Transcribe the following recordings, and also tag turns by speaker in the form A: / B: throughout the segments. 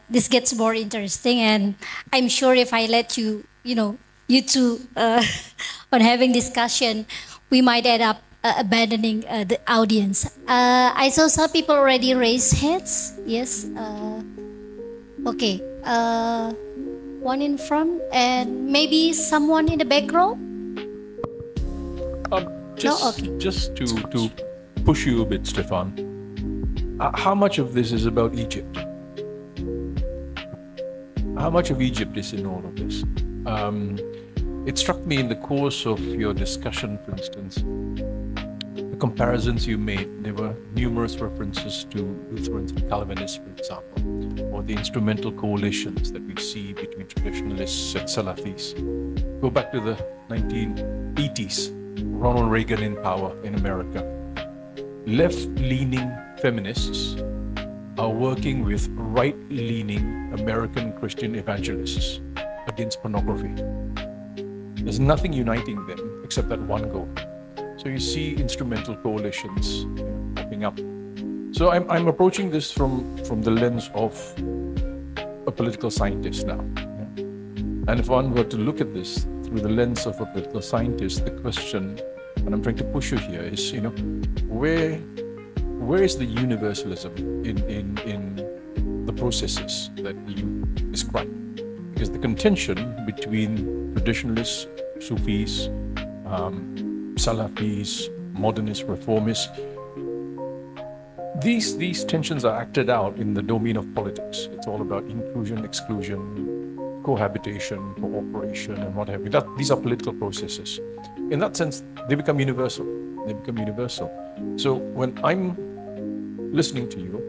A: this gets more interesting, and I'm sure if I let you, you two, on having discussion, we might end up abandoning the audience. I saw some people already raise heads. Yes. Okay. One in front, and maybe someone in the back row.
B: Just to push you a bit, Stefan. How much of this is about Egypt? How much of Egypt is in all of this? It struck me in the course of your discussion, for instance, the comparisons you made. There were numerous references to Lutherans and Calvinists, for example, or the instrumental coalitions that we see between traditionalists and Salafis. Go back to the 1980s, Ronald Reagan in power in America. Left-leaning feminists are working with right-leaning American Christian evangelists against pornography. There's nothing uniting them except that one goal. So you see instrumental coalitions popping up. So I'm approaching this from the lens of a political scientist now. And if one were to look at this through the lens of a political scientist, the question, and I'm trying to push you here, is where is the universalism in the processes that you describe? Because the tension between traditionalists, Sufis, Salafis, modernist, reformists, these tensions are acted out in the domain of politics. It's all about inclusion, exclusion, cohabitation, cooperation, and what have you. These are political processes. In that sense, they become universal. So when I'm listening to you,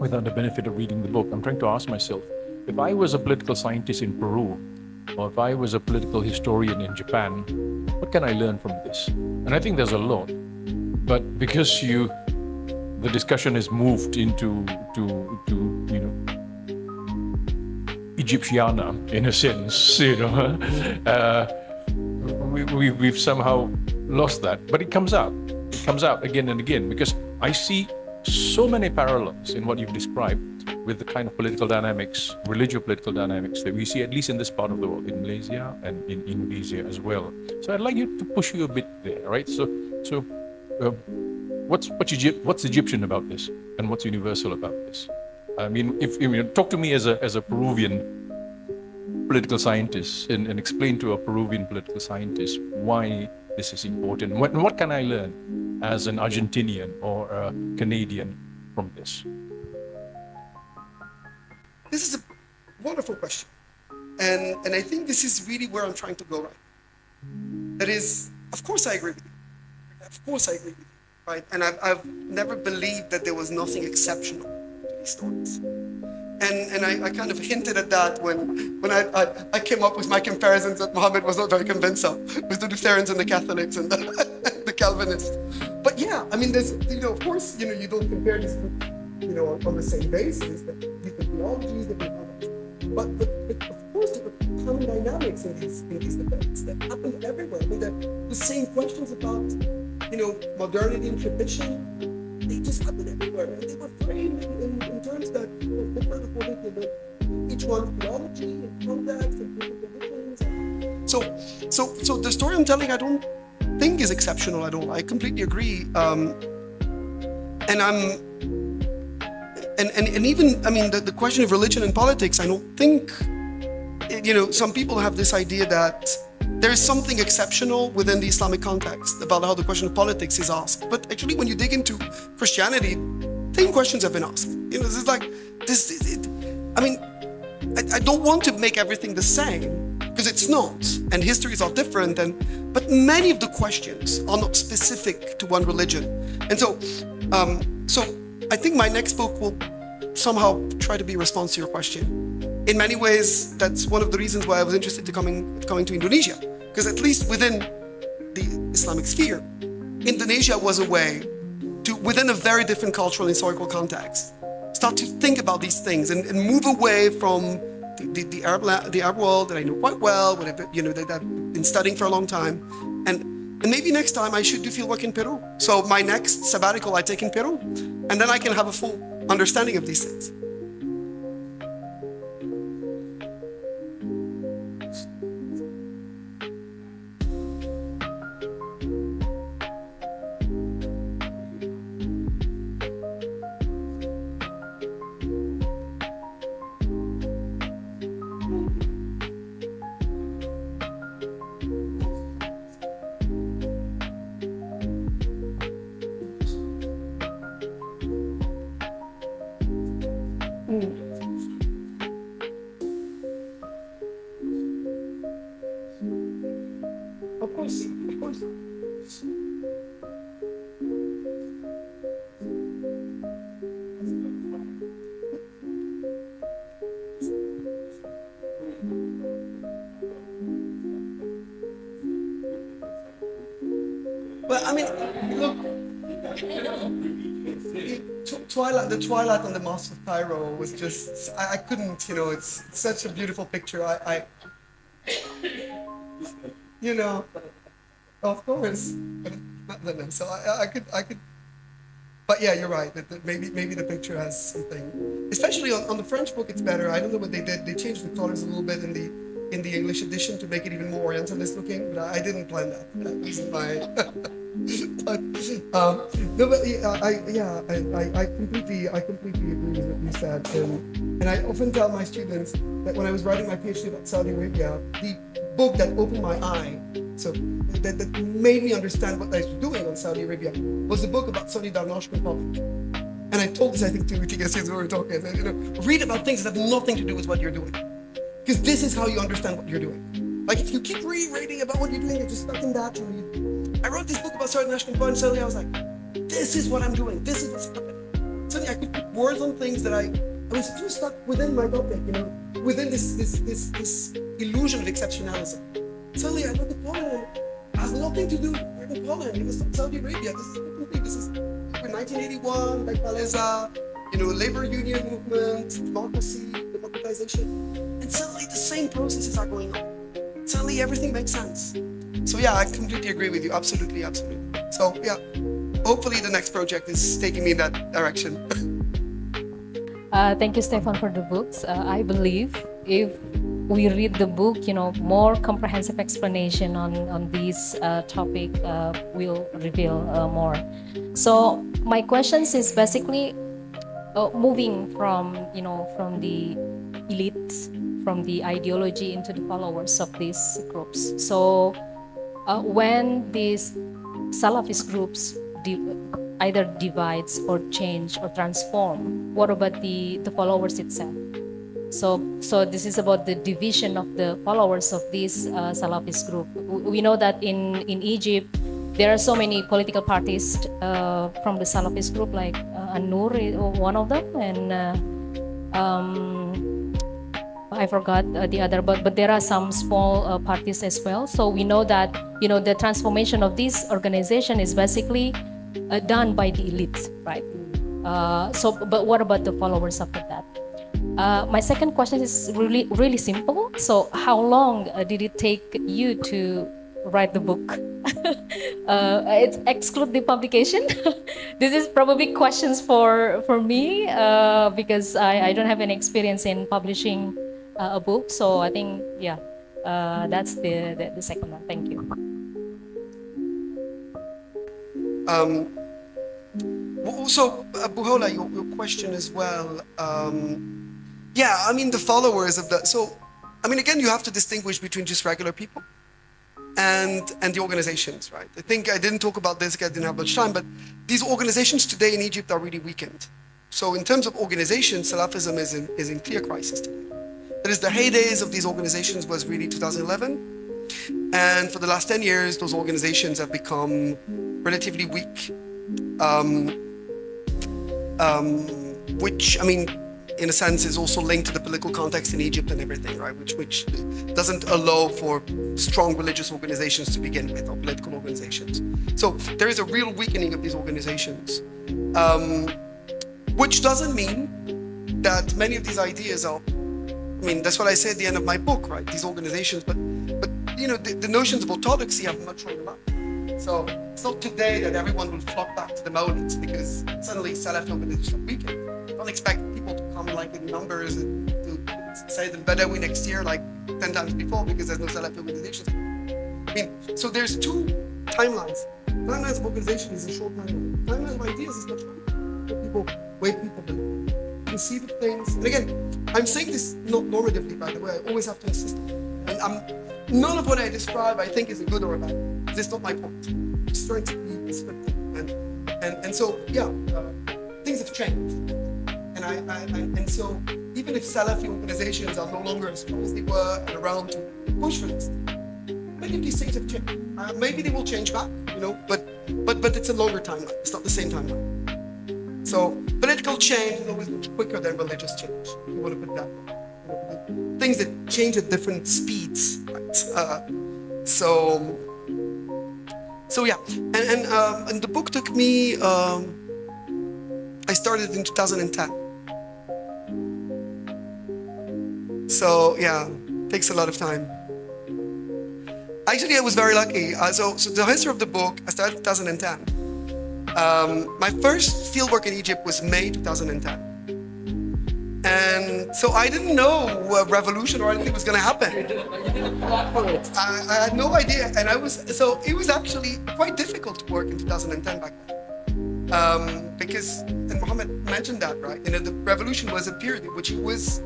B: without the benefit of reading the book, I'm trying to ask myself, if I was a political scientist in Peru, or if I was a political historian in Japan, what can I learn from this? And I think there's a lot. But because the discussion has moved into Egyptiana, in a sense, we've somehow lost that. But it comes out again and again, because I see so many parallels in what you've described with the kind of political dynamics, religious political dynamics that we see, at least in this part of the world, in Malaysia and in Indonesia as well. So I'd like you to push you a bit there, right? So what's Egyptian about this, and what's universal about this? I mean, if talk to me as a Peruvian political scientist, and explain to a Peruvian political scientist why this is important. What can I learn as an Argentinian or a Canadian from this?
C: This is a wonderful question. And I think this is really where I'm trying to go right. That is, of course I agree with you. Of course I agree with you, right? And I've never believed that there was nothing exceptional to these stories. And I kind of hinted at that when I came up with my comparisons that Mohammed was not very convinced of, with the Lutherans and the Catholics and the Calvinists. But yeah, I mean, there's, of course, you don't compare these groups, on the same basis, different theologies, different others. But of course, there are common dynamics in these debates that happen everywhere. I mean, the same questions about, modernity and tradition, they just happen everywhere. And they were framed in terms that were different according to each one's theology and context and different traditions. So the story I'm telling, I don't think is exceptional at all. I completely agree. And even, I mean, the question of religion and politics, I don't think, some people have this idea that there is something exceptional within the Islamic context about how the question of politics is asked. But actually, when you dig into Christianity, same questions have been asked. This is like, I mean, I don't want to make everything the same, because it's not, and histories are different, but many of the questions are not specific to one religion. And so I think my next book will somehow try to be a response to your question. In many ways, that's one of the reasons why I was interested in coming to Indonesia, because at least within the Islamic sphere, Indonesia was a way to, within a very different cultural and historical context, start to think about these things and move away from the Arab world that I know quite well, that I've been studying for a long time, and maybe next time I should do fieldwork in Peru. So my next sabbatical I take in Peru, and then I can have a full understanding of these things. Of course, of course. Well, I mean, look, Twilight, the Twilight on the Mosque of Cairo was just, I couldn't, you know, it's such a beautiful picture. You know, of course, but not them. So I could, but yeah, you're right. That maybe the picture has something. Especially on the French book, it's better. I don't know what they did. They changed the colors a little bit in the English edition to make it even more Orientalist looking. But I didn't plan that. That wasn't my. But no, but I completely agree with what you said. And I often tell my students that when I was writing my PhD about Saudi Arabia, the book that opened my eye, so that made me understand what I was doing on Saudi Arabia, was a book about Saudi Darnosh Republic. And I told this, I think, to Tika since we were talking. I said, you know, read about things that have nothing to do with what you're doing, because this is how you understand what you're doing. Like if you keep reading about what you're doing, you're just stuck in that. I wrote this book about Saudi National Park, and suddenly I was like, this is what I'm doing. This is what's happening. Suddenly I could put words on things that I was too stuck within my topic, you know, within this illusion of exceptionalism. Suddenly I look at Poland. It has nothing to do with Poland. It was Saudi Arabia. This is a different thing. This is 1981, like Paleza, you know, labor union movement, democracy, democratization. And suddenly the same processes are going on. Suddenly everything makes sense. So yeah, I completely agree with you. Absolutely, absolutely. So yeah, hopefully the next project is taking me in that direction.
D: Thank you, Stefan, for the books. I believe if we read the book, you know, more comprehensive explanation on this topic will reveal more. So my questions is basically moving from, you know, from the elites, from the ideology into the followers of these groups. So when these Salafist groups either divides or change or transform, what about the followers itself? So this is about the division of the followers of this Salafist group. We know that in Egypt, there are so many political parties from the Salafist group, like An-Nur, one of them, and I forgot the other, but there are some small parties as well. So we know that, you know, the transformation of this organization is basically done by the elites, right? But what about the followers after that? My second question is really simple. So how long did it take you to write the book? It's exclude the publication. This is probably questions for me because I don't have any experience in publishing a book. So I think, yeah, that's the second one. Thank you.
C: So, Buhola, your question as well. Yeah, I mean, the followers of that. So, I mean, again, you have to distinguish between just regular people and the organizations, right? I think I didn't talk about this because I didn't have much time, but these organizations today in Egypt are really weakened. So in terms of organizations, Salafism is in clear crisis today. That is, the heydays of these organizations was really 2011. And for the last 10 years, those organizations have become relatively weak. Which, I mean, in a sense, is also linked to the political context in Egypt and everything, right? Which doesn't allow for strong religious organizations to begin with, or political organizations. So there is a real weakening of these organizations, which doesn't mean that many of these ideas are, I mean, that's what I say at the end of my book, right? These organizations, but you know, the notions of orthodoxy have much longer life. So it's not today that everyone will flock back to the Mawlids because suddenly Salafi organizations are weakened. Don't expect people to come like in numbers and to say the Badawi next year like 10 times before because there's no Salafi organizations. I mean, so there's two timelines. Timelines of organization is a short timeline. Timelines of ideas is much longer. Way people conceive of things. And again, I'm saying this not normatively, by the way. I always have to insist on it. And none of what I describe I think is a good or a bad. That's not my point. I'm just trying to be descriptive. And so, yeah, things have changed. And And so even if Salafi organizations are no longer as strong as they were and around to push for this, many of these things have changed. Maybe they will change back, but it's a longer timeline. It's not the same timeline. So political change is always much quicker than religious change. If you want to put that way. Things that change at different speeds, right? So yeah, and the book took me. I started in 2010. So yeah, takes a lot of time. Actually, I was very lucky. So the history of the book, I started in 2010. My first fieldwork in Egypt was May 2010. And so I didn't know a revolution or anything was going to happen. I had no idea. And it was actually quite difficult to work in 2010 back then. Because, and Mohammed mentioned that, right? The revolution was a period in which it was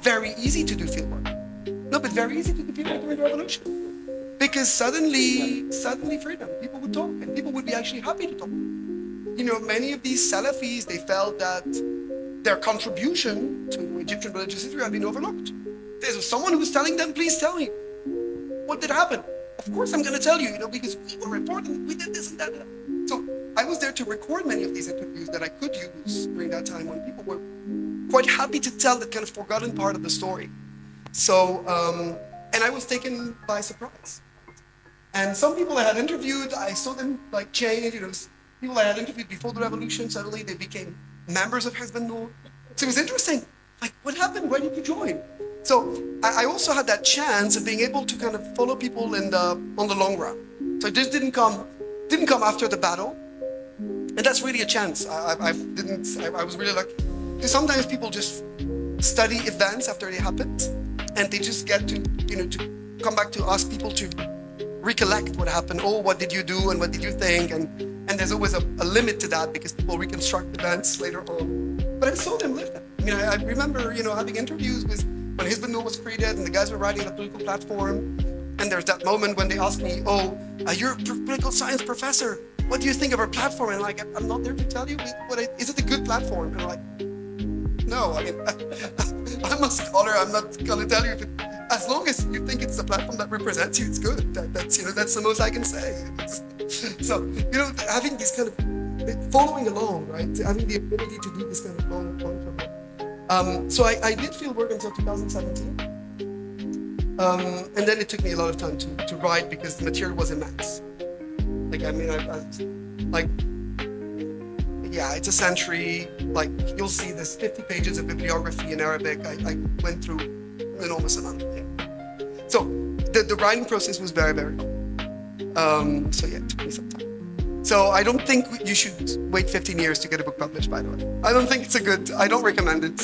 C: very easy to do fieldwork. No, but very easy to do fieldwork during the revolution. Because suddenly freedom, people would talk and people would be actually happy to talk. Many of these Salafis, they felt that their contribution to Egyptian religious history had been overlooked. There's someone who was telling them, please tell me, what did happen? Of course I'm going to tell you, because we were reporting, we did this and that. So I was there to record many of these interviews that I could use during that time when people were quite happy to tell that kind of forgotten part of the story. So, and I was taken by surprise. And some people I had interviewed, I saw them change, people I had interviewed before the revolution, suddenly they became members of Hizb an-Nur. So it was interesting. What happened? Why did you join? So I also had that chance of being able to kind of follow people on the long run. So it just didn't come after the battle. And that's really a chance. I was really lucky. Because sometimes people just study events after they happened, and they just get to come back to ask people to recollect what happened. Oh, what did you do and what did you think? And there's always a limit to that because people reconstruct events later on. But I saw them live that. I remember, having interviews with when Hizb an-Nur was created and the guys were writing a political platform. And there's that moment when they ask me, oh, you're a political science professor. What do you think of our platform? And I'm not there to tell you. Is it a good platform? And I'm like, no, I'm a scholar. I'm not going to tell you. As long as you think it's a platform that represents you, it's good. That's the most I can say. So, having this kind of following along, right? Having the ability to do this kind of long term. So I did field work until 2017. And then it took me a lot of time to write because the material was immense. It's a century. You'll see this 50 pages of bibliography in Arabic. I went through an enormous amount. Yeah. So the writing process was very, very long. So yeah, it took me some time. So I don't think you should wait 15 years to get a book published, by the way. I don't think it's I don't recommend it.